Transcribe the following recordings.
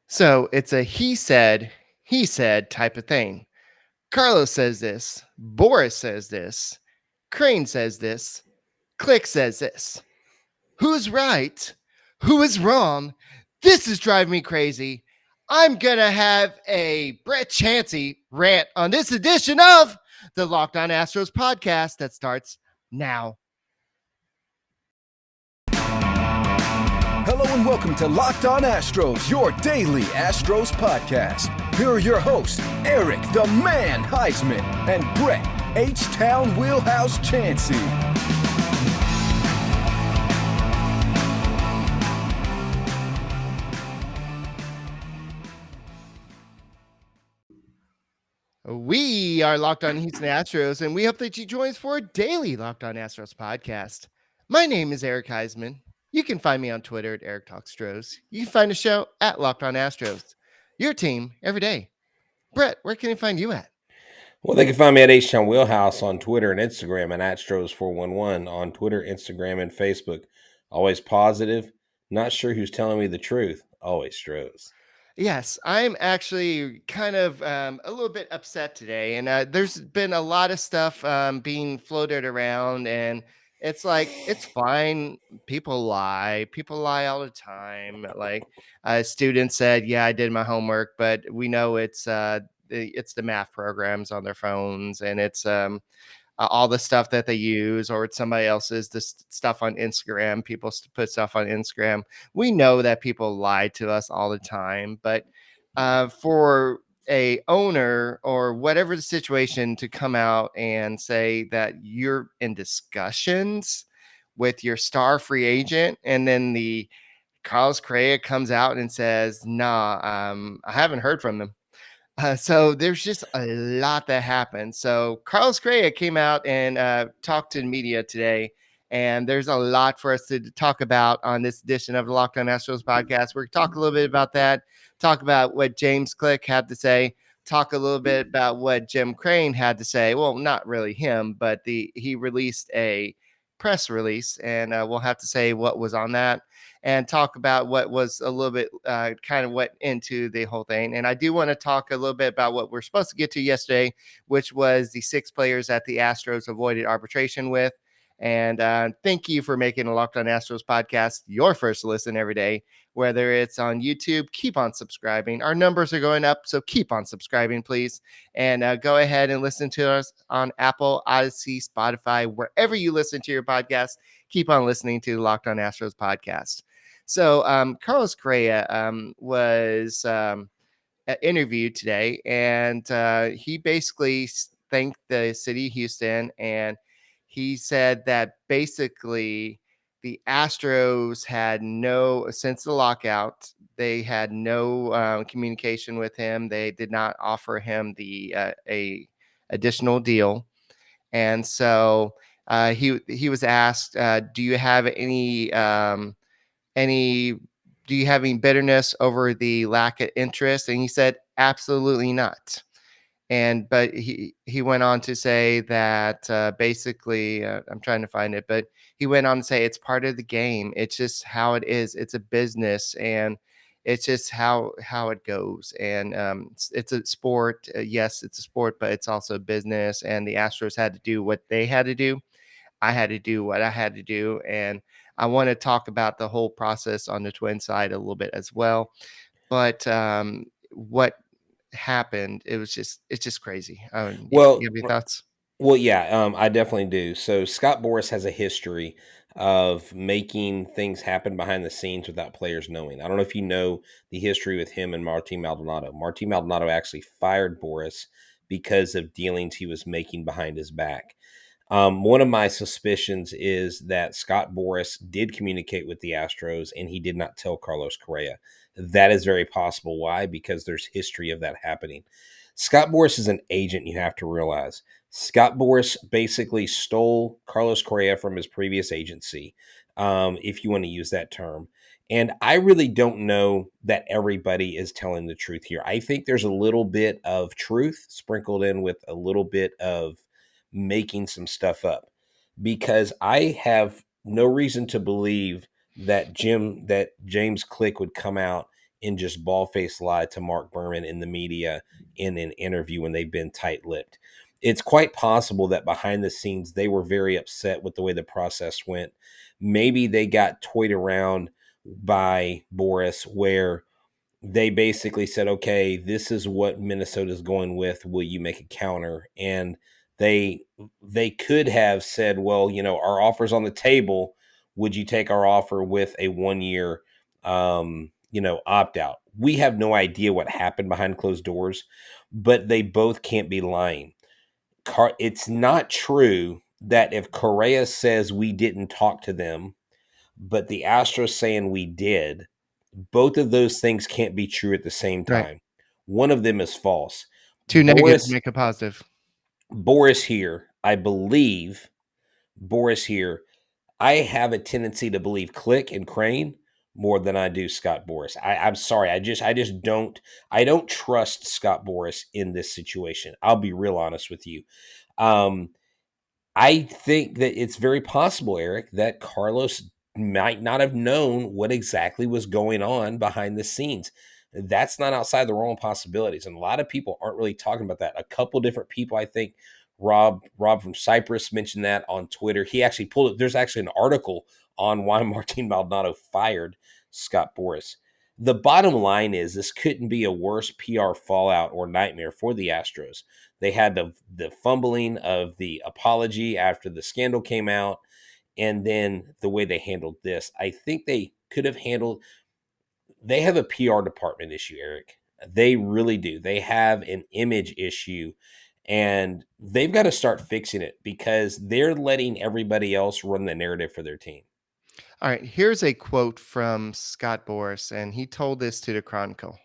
So it's a he said type of thing. Carlos says this. Boris says this. Crane says this. Click says this. Who's right? Who is wrong? This is driving me crazy. I'm going to have a Brett Chancey rant on this edition of the Locked On Astros podcast that starts now. Hello and welcome to Locked On Astros, your daily Astros podcast. Here are your hosts, Eric the Man Huysman and Brett H-Town Wheelhouse Chancey. We are Locked On Houston Astros, and we hope that you join us for a daily Locked On Astros podcast. My name is Eric Huysman. You can find me on Twitter at Eric Talks Stros. You can find the show at Locked On Astros. Your team every day. Brett, where can they find you at? Well, they can find me at H-Town Wheelhouse on Twitter and Instagram, and at Astros411 on Twitter, Instagram, and Facebook. Always positive. Not sure who's telling me the truth. Always Stros. Yes, I'm actually kind of a little bit upset today, and there's been a lot of stuff being floated around, and it's like it's fine. People lie all the time. Like a student said, "Yeah, I did my homework," but we know it's the math programs on their phones, and it's all the stuff that they use, or it's somebody else's stuff on Instagram. People put stuff on Instagram. We know that people lie to us all the time, but for a owner or whatever the situation to come out and say that you're in discussions with your star free agent, and then the Carlos Correa comes out and says, "Nah, I haven't heard from them." So there's just a lot that happened. So Carlos Correa came out and talked to the media today, and there's a lot for us to talk about on this edition of the Locked On Astros podcast. We're going to talk a little bit about that, talk about what James Click had to say, talk a little bit about what Jim Crane had to say. Well, not really him, but he released a press release, and we'll have to say what was on that, and talk about what was a little bit kind of went into the whole thing. And I do want to talk a little bit about what we're supposed to get to yesterday, which was the 6 players that the Astros avoided arbitration with. And thank you for making a Locked On Astros podcast your first listen every day, whether it's on YouTube. Keep on subscribing. Our numbers are going up, so keep on subscribing, please. And go ahead and listen to us on Apple, Odyssey, Spotify, wherever you listen to your podcast. Keep on listening to the Locked On Astros podcast. So Carlos Correa was interviewed today, and he basically thanked the city of Houston, and he said that basically the Astros had since the lockout, they had no communication with him. They did not offer him a additional deal, and so he was asked, "Do you have any do you have any bitterness over the lack of interest?" And he said, "Absolutely not." But he went on to say that basically, I'm trying to find it, but he went on to say it's part of the game. It's just how it is. It's a business, and it's just how it goes. And it's a sport. Yes, it's a sport, but it's also a business. And the Astros had to do what they had to do. I had to do what I had to do. And I want to talk about the whole process on the Twin side a little bit as well. But what happened, it's just crazy. Well, You have any thoughts? yeah, I definitely do. So Scott Boras has a history of making things happen behind the scenes without players knowing. I don't know if you know the history with him and Martin Maldonado. Martin Maldonado actually fired Boras because of dealings he was making behind his back. One of my suspicions is that Scott Boras did communicate with the Astros and he did not tell Carlos Correa. That is very possible. Why? Because there's history of that happening. Scott Boras is an agent, you have to realize. Scott Boras basically stole Carlos Correa from his previous agency, if you want to use that term. And I really don't know that everybody is telling the truth here. I think there's a little bit of truth sprinkled in with a little bit of making some stuff up, because I have no reason to believe that James Click would come out and just bald-faced lie to Mark Berman in the media in an interview when they've been tight-lipped. It's quite possible that behind the scenes they were very upset with the way the process went. Maybe they got toyed around by Boras, where they basically said, okay, this is what Minnesota's going with. Will you make a counter? And they they could have said, well, our offer's on the table. Would you take our offer with a 1 year opt out? We have no idea what happened behind closed doors, but they both can't be lying. It's not true that if Correa says we didn't talk to them, but the Astros saying we did, both of those things can't be true at the same Right. time. One of them is false. Two negatives Boris make a positive. Boris here, I believe Boris here, I have a tendency to believe Click and Crane more than I do Scott Boras. I'm sorry. I don't trust Scott Boras in this situation. I'll be real honest with you. Um, I think that it's very possible, Eric, that Carlos might not have known what exactly was going on behind the scenes. That's not outside the realm of possibilities. And a lot of people aren't really talking about that. A couple different people, I think Rob from Cyprus mentioned that on Twitter. He actually pulled it. There's actually an article on why Martin Maldonado fired Scott Boras. The bottom line is this couldn't be a worse PR fallout or nightmare for the Astros. They had the fumbling of the apology after the scandal came out, and then the way they handled this. I think they could have handled. They have a PR department issue, Eric. They really do. They have an image issue, and they've got to start fixing it because they're letting everybody else run the narrative for their team. All right, here's a quote from Scott Boras, and he told this to the Chronicle.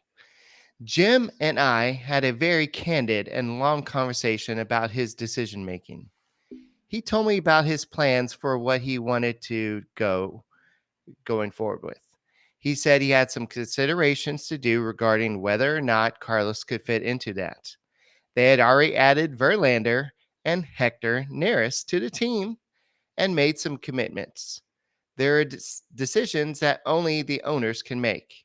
Jim and I had a very candid and long conversation about his decision making. He told me about his plans for what he wanted to going forward with. He said he had some considerations to do regarding whether or not Carlos could fit into that. They had already added Verlander and Hector Neris to the team and made some commitments. There are decisions that only the owners can make.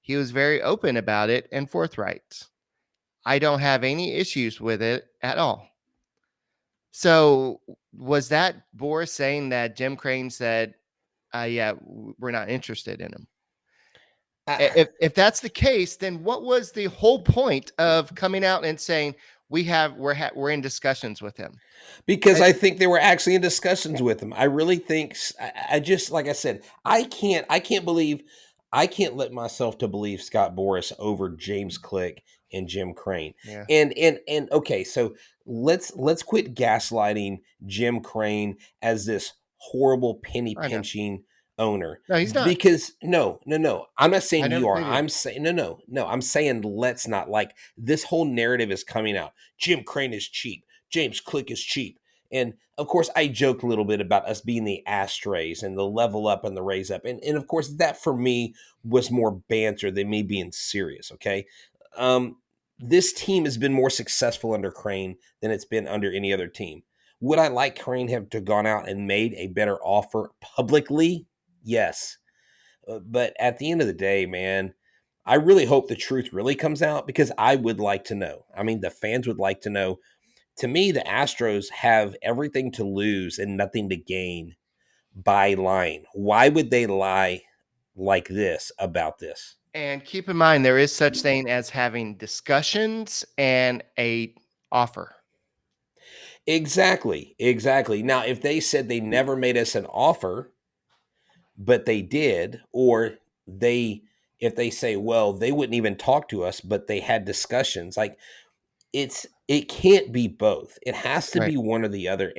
He was very open about it and forthright. I don't have any issues with it at all. So, was that Boris saying that Jim Crane said, yeah, we're not interested in him? I, If that's the case, then what was the whole point of coming out and saying we're in discussions with him? because I, I think they were actually in discussions with him. I really think I just like I said, I can't let myself to believe Scott Boras over James Click and Jim Crane. yeah, And okay, so let's quit gaslighting Jim Crane as this horrible penny I know. pinching owner. No, he's not. Because no. I'm not I saying never you are. said you. I'm saying no. I'm saying let's not, like, this whole narrative is coming out. Jim Crane is cheap. James Click is cheap. And of course, I joked a little bit about us being the Astros and the level up and the raise up. And of course, that for me was more banter than me being serious. Okay. Um, this team has been more successful under Crane than it's been under any other team. Would I like Crane have to gone out and made a better offer publicly? Yes. But at the end of the day, man, I really hope the truth really comes out because I would like to know. I mean, the fans would like to know. To me, the Astros have everything to lose and nothing to gain by lying. Why would they lie like this about this? And keep in mind, there is such thing as having discussions and a offer. Exactly. Now, if they said they never made us an offer, but they did, or they, if they say, well, they wouldn't even talk to us, but they had discussions, like, it can't be both. It has to Right. be one or the other.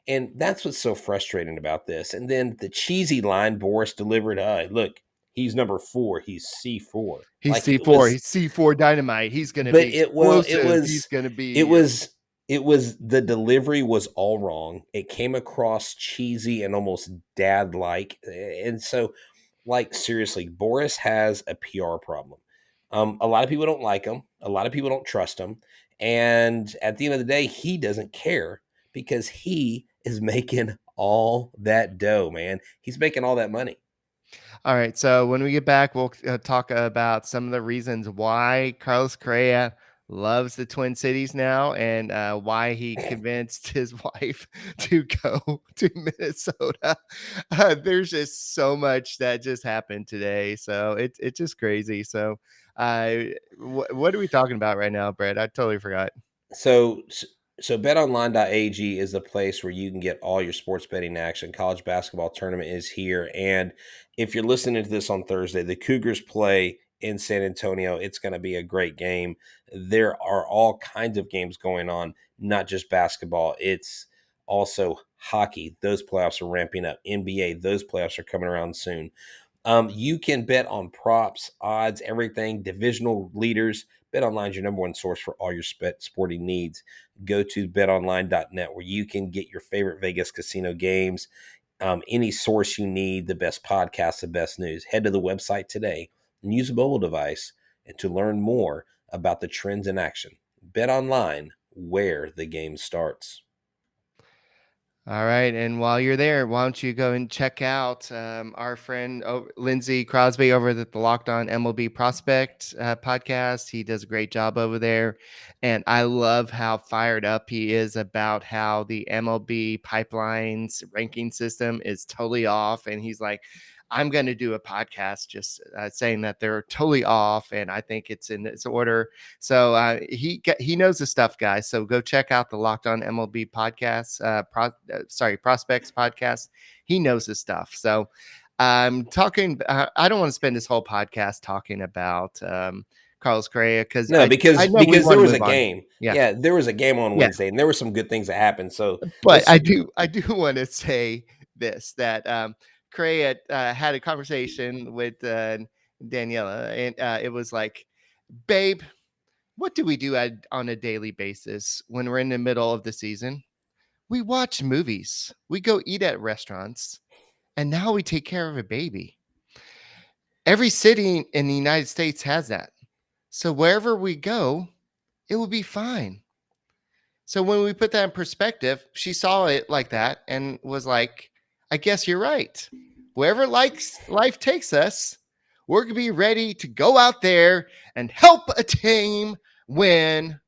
And that's what's so frustrating about this. And then the cheesy line Boris delivered, look, he's number 4, he's C4. He's Like, it C4. was, He's C4 dynamite. He's going to but be explosive. He's going to it be was it was the delivery was all wrong. It came across cheesy and almost dad like. And so, like, seriously, Boris has a PR problem. A lot of people don't like him. A lot of people don't trust him. And at the end of the day, he doesn't care because he is making all that dough, man. He's making all that money. All right. So when we get back, we'll talk about some of the reasons why Carlos Correa loves the Twin Cities now, and why he convinced his wife to go to Minnesota. There's just so much that just happened today. So it's just crazy. So what are we talking about right now, Brett? I totally forgot. So, so betonline.ag is the place where you can get all your sports betting action. College basketball tournament is here. And if you're listening to this on Thursday, the Cougars play in San Antonio. It's going to be a great game. There are all kinds of games going on, not just basketball. It's also hockey. Those playoffs are ramping up. NBA, those playoffs are coming around soon. You can bet on props, odds, everything, divisional leaders. BetOnline is your number one source for all your sporting needs. Go to betonline.net where you can get your favorite Vegas casino games, any source you need, the best podcasts, the best news. Head to the website today and use a mobile device and to learn more about the trends in action. BetOnline, where the game starts. All right. And while you're there, why don't you go and check out our friend Lindsey Crosby over at the Locked On MLB Prospect podcast. He does a great job over there. And I love how fired up he is about how the MLB pipelines ranking system is totally off. And he's like, I'm going to do a podcast just saying that they're totally off. And I think it's in its order. So he knows the stuff, guys. So go check out the Locked On MLB podcast, Prospects podcast. He knows his stuff. So I'm talking. I don't want to spend this whole podcast talking about Carlos Correa because No, I because know we there want to was a move on. game. Yeah, Yeah, there was a game on yeah. Wednesday, and there were some good things that happened. So But let's. I do want to say this that Correa had a conversation with Daniela, and it was like, babe, what do we do on a daily basis when we're in the middle of the season? We watch movies, we go eat at restaurants, and now we take care of a baby. Every city in the United States has that. So wherever we go, it will be fine. So when we put that in perspective, she saw it like that and was like, I guess you're right. Wherever life takes us, we're going to be ready to go out there and help a team win.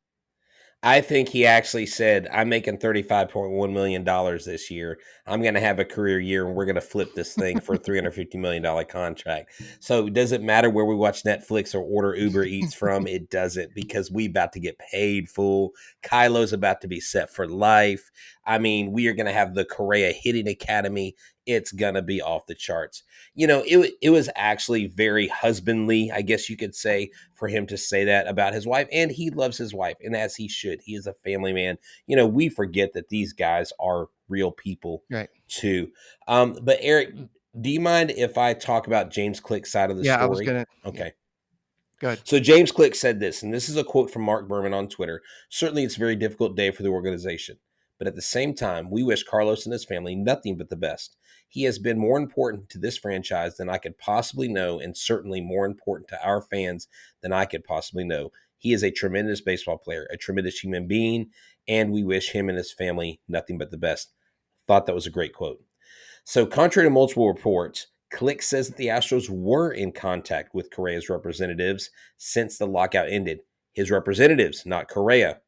I think he actually said, I'm making $35.1 million this year. I'm going to have a career year and we're going to flip this thing for a $350 million contract. So does it matter where we watch Netflix or order Uber Eats from? It doesn't, because we about to get paid full. Kylo's about to be set for life. I mean, we are going to have the Correa Hitting Academy. It's going to be off the charts. You know, it was actually very husbandly, I guess you could say, for him to say that about his wife. And he loves his wife, and as he should. He is a family man. You know, we forget that these guys are real people Right. too. But Eric, do you mind if I talk about James Click's side of the Yeah, I was story? going to. Yeah. Okay. Good. So James Click said this, and this is a quote from Mark Berman on Twitter. Certainly, it's a very difficult day for the organization, but at the same time, we wish Carlos and his family nothing but the best. He has been more important to this franchise than I could possibly know, and certainly more important to our fans than I could possibly know. He is a tremendous baseball player, a tremendous human being, and we wish him and his family nothing but the best. Thought that was a great quote. So, contrary to multiple reports, Click says that the Astros were in contact with Correa's representatives since the lockout ended. His representatives, not Correa.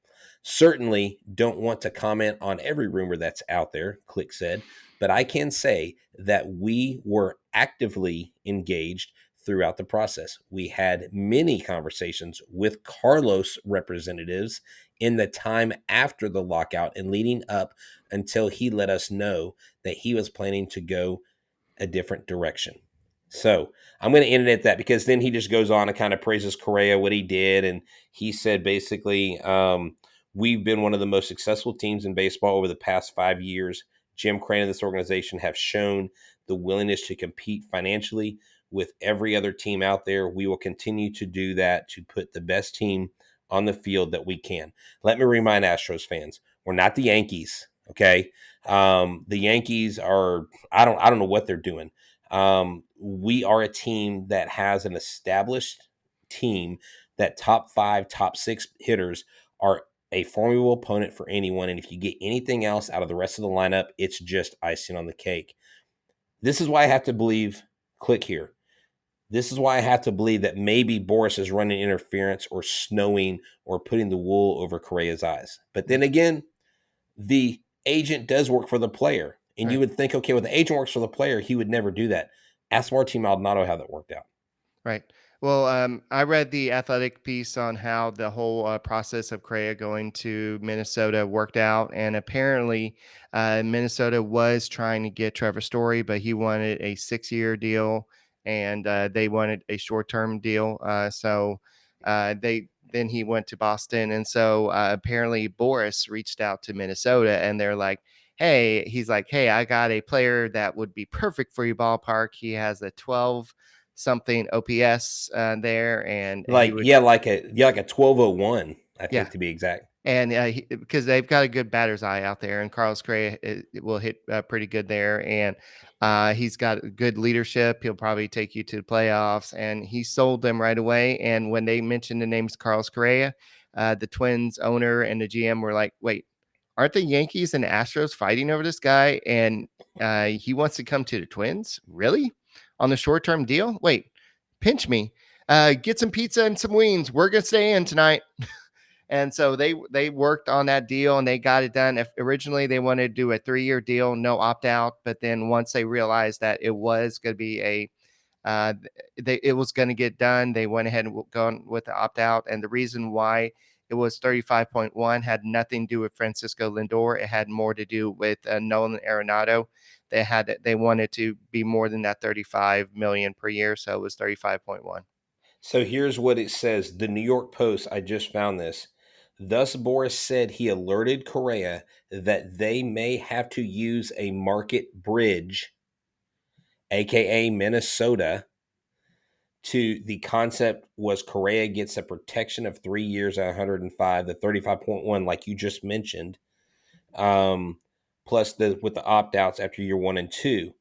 Certainly don't want to comment on every rumor that's out there, Click said, but I can say that we were actively engaged throughout the process. We had many conversations with Carlos representatives in the time after the lockout and leading up until he let us know that he was planning to go a different direction. So I'm going to end it at that, because then he just goes on and kind of praises Correa, what he did. And he said basically, we've been one of the most successful teams in baseball over the past 5 years. Jim Crane and this organization have shown the willingness to compete financially with every other team out there. We will continue to do that to put the best team on the field that we can. Let me remind Astros fans, we're not the Yankees. Okay. The Yankees are, I don't know what they're doing. We are a team that has an established team that top five, top six hitters are a formidable opponent for anyone. And if you get anything else out of the rest of the lineup, it's just icing on the cake. This is why I have to believe click here. This is why I have to believe that maybe Boras is running interference or snowing or putting the wool over Correa's eyes. But Yeah, then again, the agent does work for the player. And you right. would think, okay, well, the agent works for the player. He would never do that. Ask Martin Maldonado how that worked out. Right. Well, I read the athletic piece on how the whole process of Correa going to Minnesota worked out, and apparently, Minnesota was trying to get Trevor Story, but he wanted a 6-year deal, and they wanted a short-term deal. They then he went to Boston, and so apparently Boris reached out to Minnesota, and they're like, "Hey," he's like, "Hey, I got a player that would be perfect for your ballpark. He has a 12 something OPS there, and he Like, would, like a 1201, I yeah, think to be exact. and because they've got a good batter's eye out there, and Carlos Correa it will hit pretty good there, and he's got good leadership. He'll probably take you to the playoffs, and he sold them right away. And when they mentioned the names Carlos Correa, the Twins owner and the GM were like, "Wait, aren't the Yankees and Astros fighting over this guy? And he wants to come to the Twins, really, on the short term deal? Wait, pinch me, get some pizza and some wings. We're gonna stay in tonight." And so they worked on that deal and they got it done. If originally they wanted to do a 3-year deal, no opt out, but then once they realized that it was going to be it was going to get done, they went ahead and gone with the opt out. And the reason why it was 35.1 had nothing to do with Francisco Lindor. It had more to do with Nolan Arenado. They wanted to be more than that 35 million per year, so it was 35.1. So here's what it says. The New York Post, I just found this. Thus, Boris said he alerted Correa that they may have to use a market bridge, aka Minnesota. To the concept was Correa gets a protection of 3 years at 105, the 35.1, like you just mentioned, plus the with the opt outs after year 1 and 2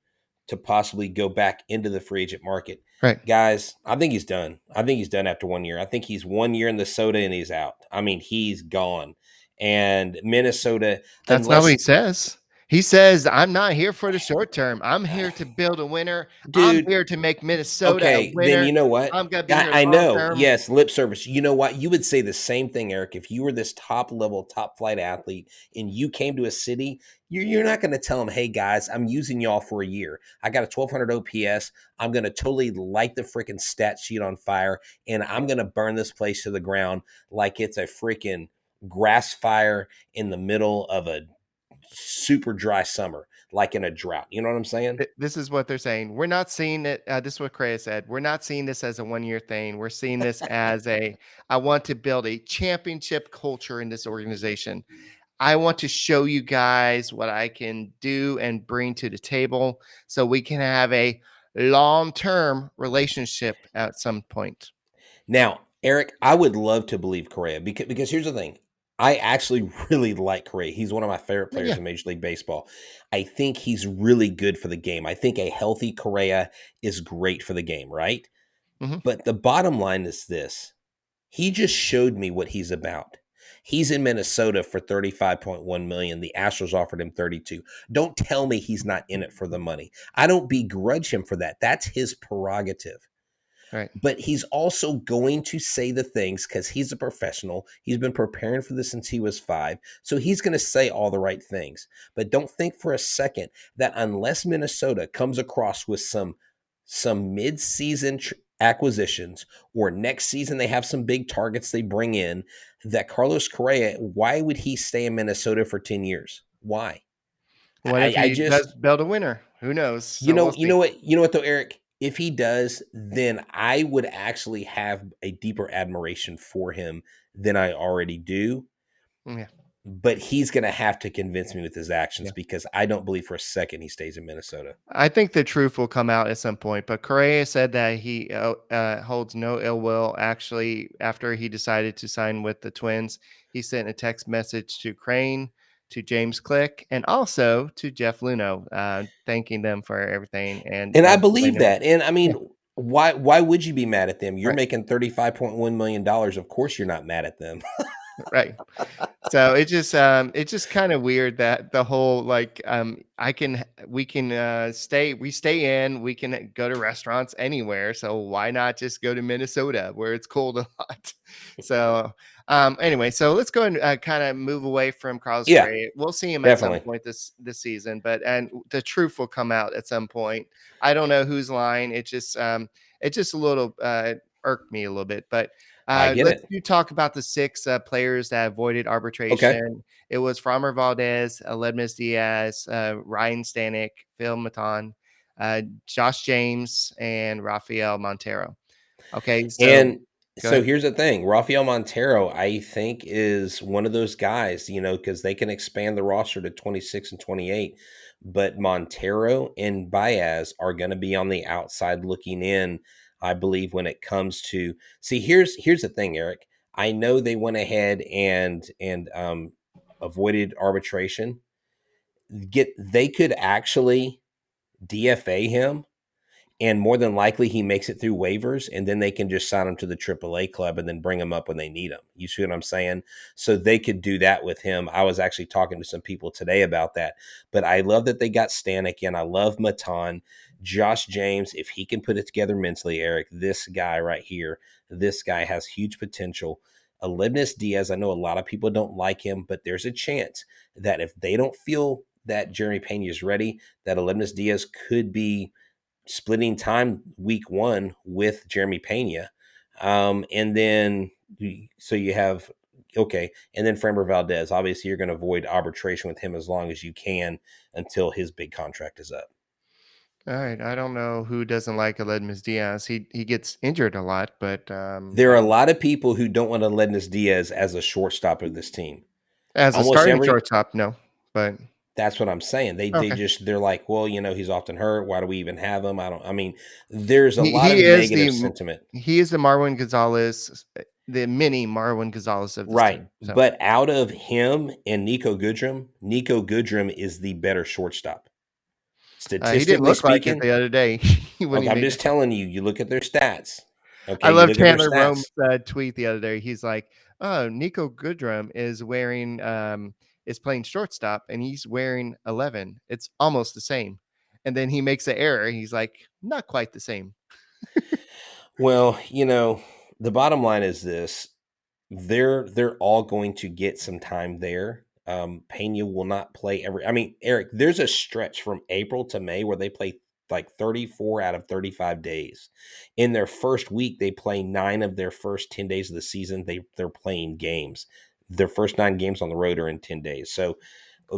to possibly go back into the free agent market. Right. Guys, I think he's done. I think he's done after 1 year. I think he's 1 year in the soda and he's out. I mean, he's gone. And Minnesota, That's not what unless, he says. He says, "I'm not here for the short term. I'm here to build a winner. I'm dude, here to make Minnesota a okay, then winner. you know what? I'm gonna be I, here I long know. term." Yes, lip service. You know what? You would say the same thing, Eric. If you were this top level, top flight athlete and you came to a city, you're not going to tell them, hey, guys, I'm using y'all for a year. I got a 1200 OPS. I'm going to totally light the freaking stat sheet on fire and I'm going to burn this place to the ground like it's a freaking grass fire in the middle of a super dry summer, like in a drought. You know what I'm saying? This is what they're saying. We're not seeing it. This is what Correa said. We're not seeing this as a 1-year thing. We're seeing this as I want to build a championship culture in this organization. I want to show you guys what I can do and bring to the table so we can have a long-term relationship at some point. Now, Eric, I would love to believe Correa because here's the thing. I actually really like Correa. He's one of my favorite players Yeah. in Major League Baseball. I think he's really good for the game. I think a healthy Correa is great for the game, right? Hmm. But the bottom line is this. He just showed me what he's about. He's in Minnesota for 35.1 million. The Astros offered him 32. Don't tell me he's not in it for the money. I don't begrudge him for that. That's his prerogative, Right. but he's also going to say the things because he's a professional. He's been preparing for this since he was 5. So he's going to say all the right things. But don't think for a second that unless Minnesota comes across with some mid-season acquisitions or next season they have some big targets they bring in, that Carlos Correa, why would he stay in Minnesota for 10 years? Why? What if I he just does build a winner? Who knows? you So know, we'll you see. know what, you know what though, Eric? If he does, then I would actually have a deeper admiration for him than I already do. Yeah. But he's going to have to convince me with his actions Yeah. because I don't believe for a second he stays in Minnesota. I think the truth will come out at some point, but Correa said that he holds no ill will. Actually, after he decided to sign with the Twins, he sent a text message to Crane, to James Click, and also to Jeff Luno, thanking them for everything and And I letting believe them. that. And I Yeah, mean, why would you be mad at them? You're right. making $35.1 million. Of course you're not mad at them. Right. So it's just kind of weird that the whole like we stay in, we can go to restaurants anywhere. So why not just go to Minnesota where it's cold a lot? So anyway, so let's go and kind of move away from Carlos Yeah, Correa. We'll see him at some definitely. point this season, but and the truth will come out at some point. I don't know who's lying. It's just a little irked me a little bit, but I get let's it. do talk about the six players that avoided Okay. arbitration. It was Framber Valdez, Aledmus Diaz, Ryan Stanek, Phil Maton, Josh James, and Rafael Montero. Okay, so And go so ahead. here's the thing, Rafael Montero, I think, is one of those guys, because they can expand the roster to 26 and 28. But Montero and Baez are going to be on the outside looking in, I believe, when it comes to see. Here's the thing, Eric. I know they went ahead and avoided arbitration. They could actually DFA him, and more than likely he makes it through waivers, and then they can just sign him to the AAA club and then bring him up when they need him. You see what I'm saying? So they could do that with him. I was actually talking to some people today about that. But I love that they got Stanek in. I love Matan. Josh James, if he can put it together mentally, Eric, this guy right here, this guy has huge potential. Aledmus Diaz, I know a lot of people don't like him, but there's a chance that if they don't feel that Jeremy Pena is ready, that Aledmus Diaz could be splitting time week one with Jeremy Pena. And then so you have okay, and then Framber Valdez. Obviously, you're going to avoid arbitration with him as long as you can until his big contract is up. All right, I don't know who doesn't like Aledmus Diaz. He gets injured a lot, but There are a lot of people who don't want to Lednes Diaz as a shortstop of this team. as a Almost starting every shortstop, no. But That's what I'm saying. They okay. just they're like, well, he's often hurt. Why do we even have him? I mean, there's a He lot of he is negative the sentiment. he is the Marwin Gonzalez, the mini Marwin Gonzalez of this Right. team. So But out of him and Nico Goodrum is the better shortstop. he didn't Statistically look like it speaking, the other day when he okay, I'm made. just telling you, you look at their stats. I Okay, you love look at their Chandler Rome's stats. tweet the other day. He's like, "Oh, Nico Goodrum is playing shortstop, and he's wearing 11. It's almost the same." And then he makes an error. He's like, "Not quite the same." Well, the bottom line is this. They're all going to get some time there. Pena will not play every. I mean, Eric, there's a stretch from April to May where they play like 34 out of 35 days. In their first week, they play 9 of their first 10 days of the season. They're playing games. Their first 9 games on the road are in 10 days. So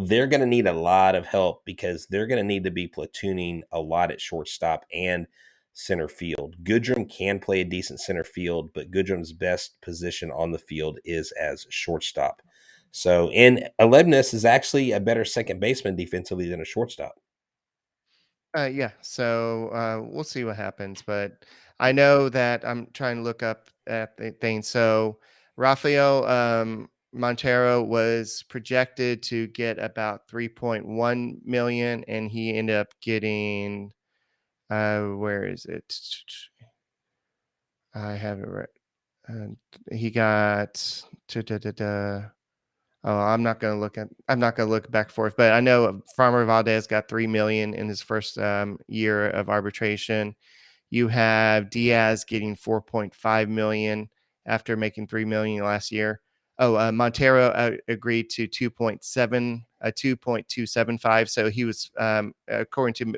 they're going to need a lot of help because they're going to need to be platooning a lot at shortstop and center field. Goodrum can play a decent center field, but Goodrum's best position on the field is as shortstop. So, and Alebnis is actually a better second baseman defensively than a shortstop. Yeah. So we'll see what happens, but I know that I'm trying to look up at the thing. So Rafael Montero was projected to get about 3.1 million, and he ended up getting where is it? I have it right. Uh, he got oh, I'm not gonna look back and forth, but I know Farmer Valdez got 3 million in his first year of arbitration. You have Diaz getting 4.5 million after making 3 million last year. Oh, Montero agreed to 2.275. So he was, according to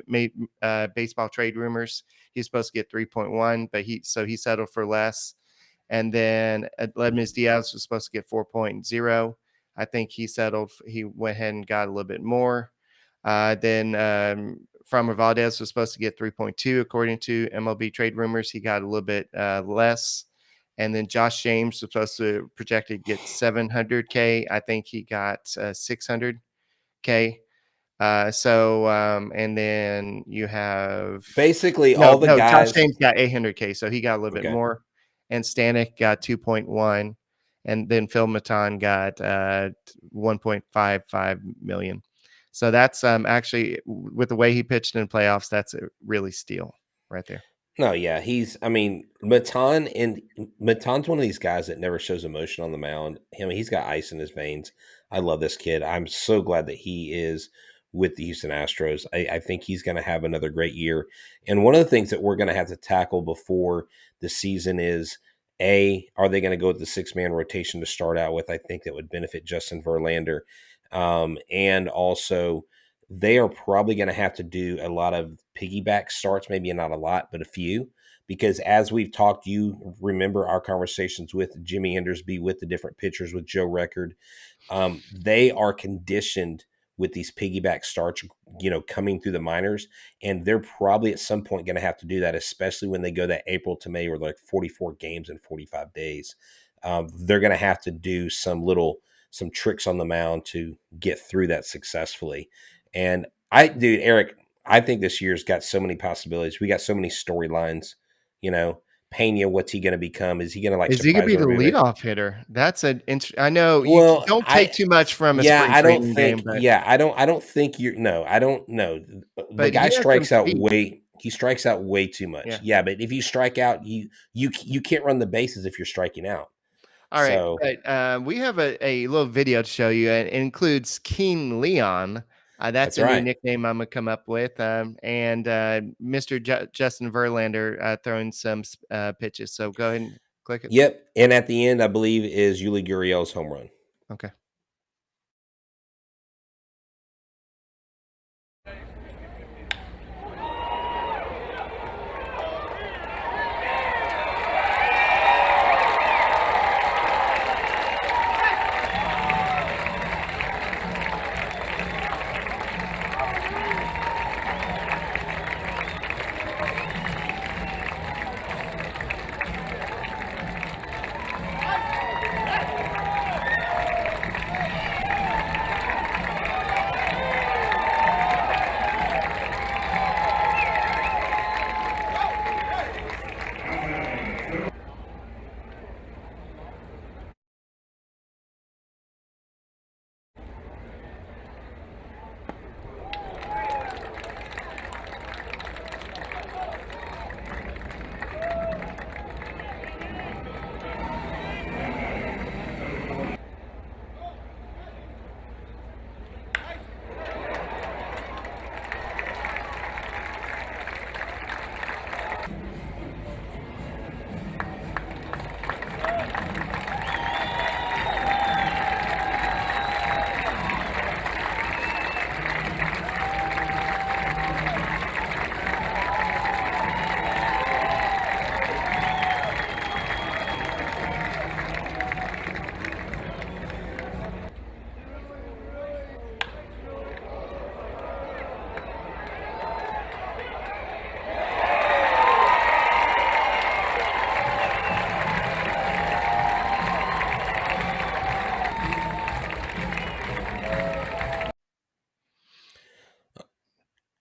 baseball trade rumors, he's supposed to get 3.1, but he settled for less. And then Ledmus Diaz was supposed to get 4.0. I think he settled. He went ahead and got a little bit more. Then Framber Valdez was supposed to get 3.2 according to MLB trade rumors. He got a little bit less. And then Josh James was supposed to projected get 700K. I think he got 600K. And then you have Basically, all no, the no, Josh guys. James got 800K, so he got a little bit Okay. more. And Stanek got 2.1, and then Phil Maton got 1.55 million. So that's actually with the way he pitched in the playoffs, that's a really steal right there. No, yeah, I mean, Maton's one of these guys that never shows emotion on the mound. I mean, he's got ice in his veins. I love this kid. I'm so glad that he is with the Houston Astros. I think he's going to have another great year. And one of the things that we're going to have to tackle before the season is are they going to go with the 6-man rotation to start out with? I think that would benefit Justin Verlander. And also, they are probably going to have to do a lot of piggyback starts, maybe not a lot, but a few, because as we've talked, you remember our conversations with Jimmy Hendersby, with the different pitchers, with Joe Record. They are conditioned with these piggyback starts, coming through the minors, and they're probably at some point going to have to do that, especially when they go that April to May, or like 44 games in 45 days. They're going to have to do some tricks on the mound to get through that successfully. And dude, Eric, I think this year's got so many possibilities. We got so many storylines. You know, Pena, what's he going to become? Is he going to like Is he gonna surprise be the everybody? leadoff hitter? That's an I know Well, don't take too much from a yeah, spring I don't training game, think, but yeah, I don't think you're, no, I don't know. The but guy he has some strikes out speed. he strikes out way too much. Yeah. Yeah, but if you strike out, you can't run the bases if you're striking out. All right, So but, we have a little video to show you, and it includes King Leon. That's that's a new right. nickname Imma come up with, and, Mr. Justin Verlander, throwing some pitches, so go ahead and click it. Yep. And at the end, I believe is Yuli Gurriel's home run. Okay.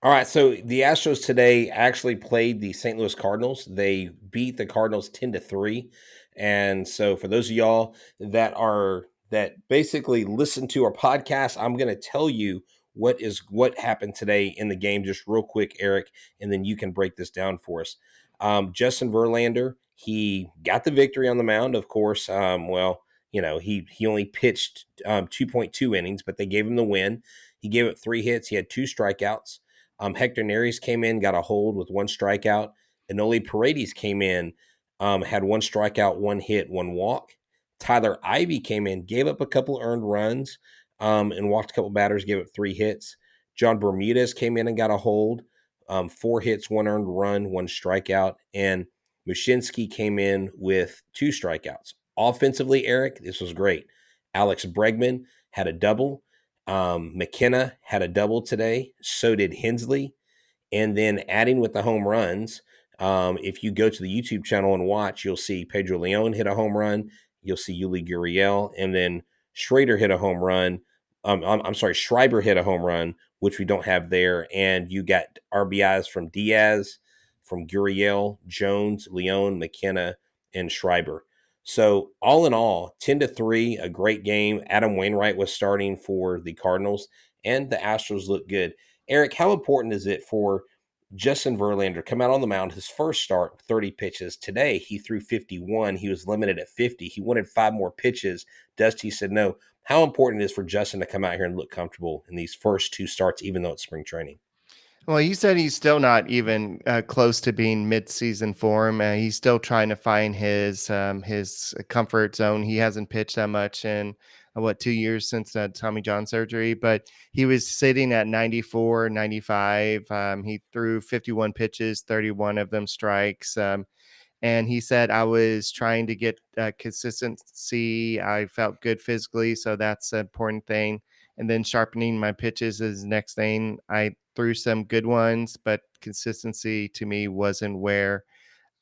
All right, so the Astros today actually played the St. Louis Cardinals. They beat the Cardinals 10-3. And so for those of y'all that basically listen to our podcast, I'm going to tell you what happened today in the game just real quick, Eric, and then you can break this down for us. Justin Verlander, he got the victory on the mound, of course. He only pitched 2.2 innings, but they gave him the win. He gave it 3 hits. He had 2 strikeouts. Hector Neris came in, got a hold with 1 strikeout. Enoli Paredes came in, had 1 strikeout, 1 hit, 1 walk. Tyler Ivey came in, gave up a couple earned runs, and walked a couple batters, gave up 3 hits. John Bermudez came in and got a hold, 4 hits, 1 earned run, 1 strikeout. And Mushinski came in with 2 strikeouts. Offensively, Eric, this was great. Alex Bregman had a double. McKenna had a double today. So did Hensley. And then adding with the home runs, if you go to the YouTube channel and watch, you'll see Pedro Leon hit a home run. You'll see Yuli Gurriel. And then Schrader hit a home run. I'm sorry, Schreiber hit a home run, which we don't have there. And you got RBIs from Diaz, from Gurriel, Jones, Leon, McKenna, and Schreiber. So all in all, 10-3, a great game. Adam Wainwright was starting for the Cardinals, and the Astros looked good. Eric, how important is it for Justin Verlander come out on the mound, his first start, 30 pitches. Today, he threw 51. He was limited at 50. He wanted 5 more pitches. Dusty said no. How important it is for Justin to come out here and look comfortable in these first 2 starts, even though it's spring training? Well, he said he's still not even close to being mid-season form. He's still trying to find his comfort zone. He hasn't pitched that much in 2 years since Tommy John surgery, but he was sitting at 94, 95. He threw 51 pitches, 31 of them strikes. And he said, I was trying to get consistency. I felt good physically. So that's an important thing. And then sharpening my pitches is the next thing. I threw some good ones, but consistency to me wasn't where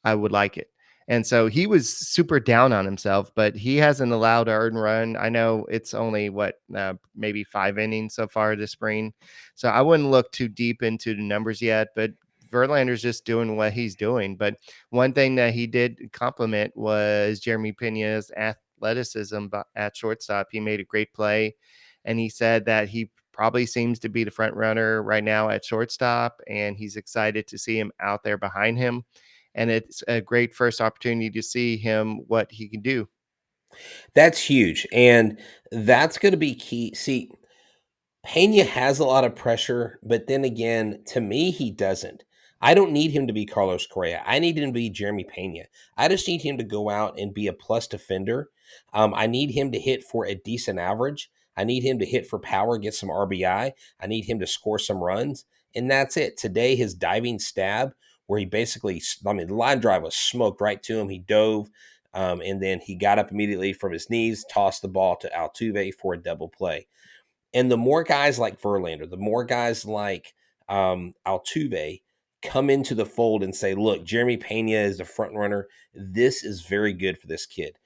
I would like it. And so he was super down on himself, but he hasn't allowed an earned run. I know it's only maybe 5 innings so far this spring. So I wouldn't look too deep into the numbers yet, but Verlander's just doing what he's doing. But one thing that he did compliment was Jeremy Pena's athleticism at shortstop. He made a great play, and he said that he probably seems to be the front runner right now at shortstop, and he's excited to see him out there behind him, and it's a great first opportunity to see him what he can do. That's huge, and that's going to be key. See, Pena has a lot of pressure, but then again, to me, he doesn't. I don't need him to be Carlos Correa. I need him to be Jeremy Pena. I just need him to go out and be a plus defender. I need him to hit for a decent average. I need him to hit for power, get some RBI. I need him to score some runs, and that's it. Today, his diving stab, where he basically, the line drive was smoked right to him. He dove, and then he got up immediately from his knees, tossed the ball to Altuve for a double play. And the more guys like Verlander, the more guys like Altuve come into the fold and say, look, Jeremy Pena is the front runner. This is very good for this kid.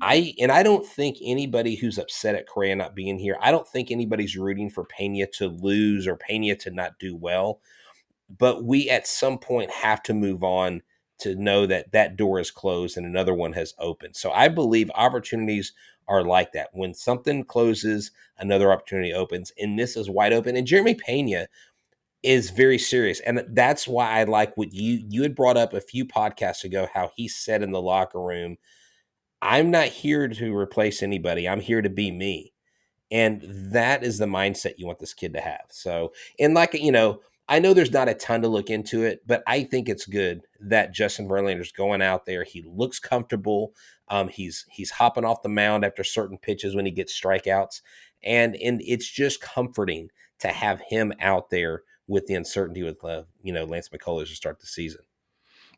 I don't think anybody who's upset at Correa not being here, I don't think anybody's rooting for Pena to lose or Pena to not do well. But we at some point have to move on to know that that door is closed and another one has opened. So I believe opportunities are like that. When something closes, another opportunity opens, and this is wide open. And Jeremy Pena is very serious, and that's why I like what you had brought up a few podcasts ago. How he said in the locker room, "I'm not here to replace anybody. I'm here to be me." And that is the mindset you want this kid to have. So, and like, I know there's not a ton to look into it, but I think it's good that Justin Verlander's going out there. He looks comfortable. He's hopping off the mound after certain pitches when he gets strikeouts. And it's just comforting to have him out there with the uncertainty with, Lance McCullers to start the season.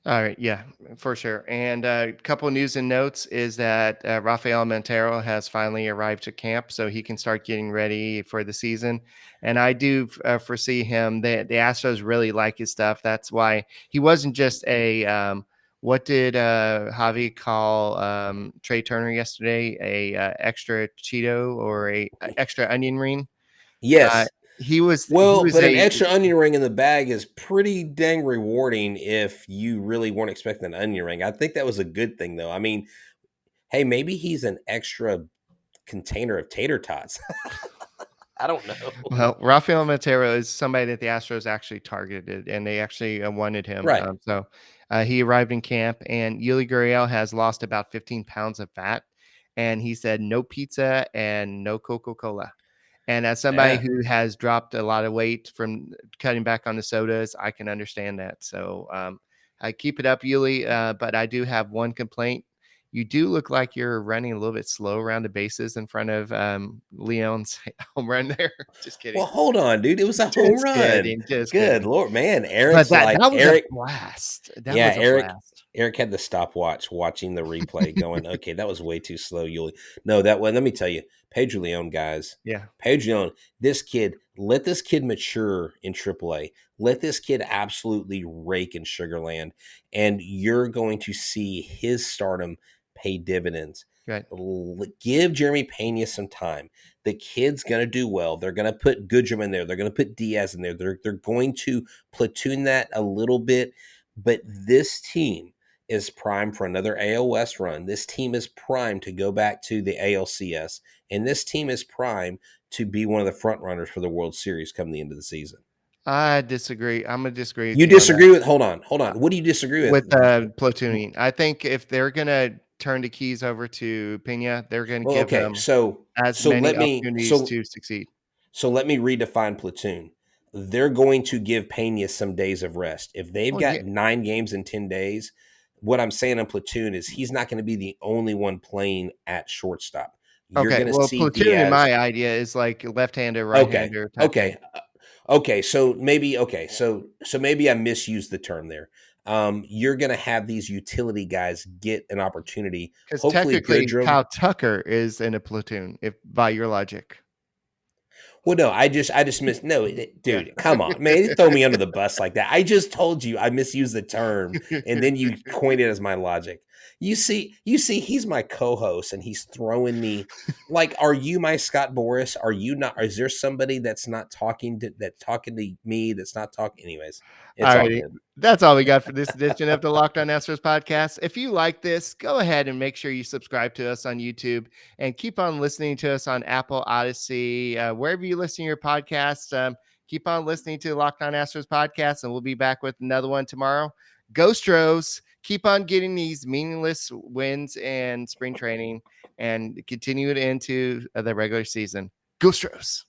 All right, yeah, for sure. And a couple news and notes is that Rafael Montero has finally arrived to camp, so he can start getting ready for the season. And I do foresee him. The Astros really like his stuff. That's why he wasn't just a. What did Javi call Trey Turner yesterday? A extra Cheeto or a extra onion ring? Uh, Yes. he was he Well, was but an a extra onion ring in the bag is pretty dang rewarding if you really weren't expecting an onion ring. I think that was a good thing, though. I mean, hey, maybe he's an extra container of tater tots. I don't know. Well, Rafael Montero is somebody that the Astros actually targeted, and they actually wanted him. Right. He arrived in camp, and Yuli Gurriel has lost about 15 pounds of fat, and he said no pizza and no Coca-Cola. And as somebody Yeah. who has dropped a lot of weight from cutting back on the sodas, I can understand that. So I keep it up, Yuli. But I do have one complaint. You do look like you're running a little bit slow around the bases in front of Leon's home run there. Just kidding. Well, hold on, dude. It was a home Just run. kidding. Just Good kidding. Lord, man. But Eric's that like that was a Eric. blast. That Yeah, was a Eric. blast. Eric had the stopwatch watching the replay, going, "Okay, that was way too slow, Yuli." No, that one. Let me tell you, Pedro Leon, guys. Yeah. Pedro Leon, this kid. Let this kid mature in AAA. Let this kid absolutely rake in Sugarland, and you're going to see his stardom pay dividends. Right. Give Jeremy Pena some time. The kid's going to do well. They're going to put Goodrum in there. They're going to put Diaz in there. They're going to platoon that a little bit. But this team is primed for another AL West run. This team is primed to go back to the ALCS. And this team is primed to be one of the front runners for the World Series come the end of the season. I disagree. I'm gonna disagree with You you on that. disagree with? Hold on. What do you disagree with? With platooning, I think if they're gonna turn the keys over to Pena, they're gonna Well, give okay. him So as so many let me opportunities so to succeed. so let me redefine platoon. They're going to give Pena some days of rest. If they've Well, yeah. got 9 games in 10 days, what I'm saying in platoon is he's not going to be the only one playing at shortstop. You're Okay. going to Well, see platoon in Diaz. my idea is like left-hander, Okay. right-hander type thing. Okay. Okay. So maybe I misused the term there. You're going to have these utility guys get an opportunity. Because Hopefully, technically, Goodrum. Kyle Tucker is in a platoon, if by your logic. Well, no, I just missed. No, Yeah. dude, come on, man, you throw me under the bus like that. I just told you I misused the term, and then you coined it as my logic. You see, he's my co-host, and he's throwing me like, are you my Scott Boras? Are you not? Is there somebody that's not talking to me? That's not talking. Anyways, it's All all righty. good. That's all we got for this edition of the Locked On Astros podcast. If you like this, go ahead and make sure you subscribe to us on YouTube and keep on listening to us on Apple, Odyssey, wherever you listen to your podcasts. Keep on listening to the Locked On Astros podcast, and we'll be back with another one tomorrow. Go Stros. Keep on getting these meaningless wins in spring training and continue it into the regular season. Go Stros.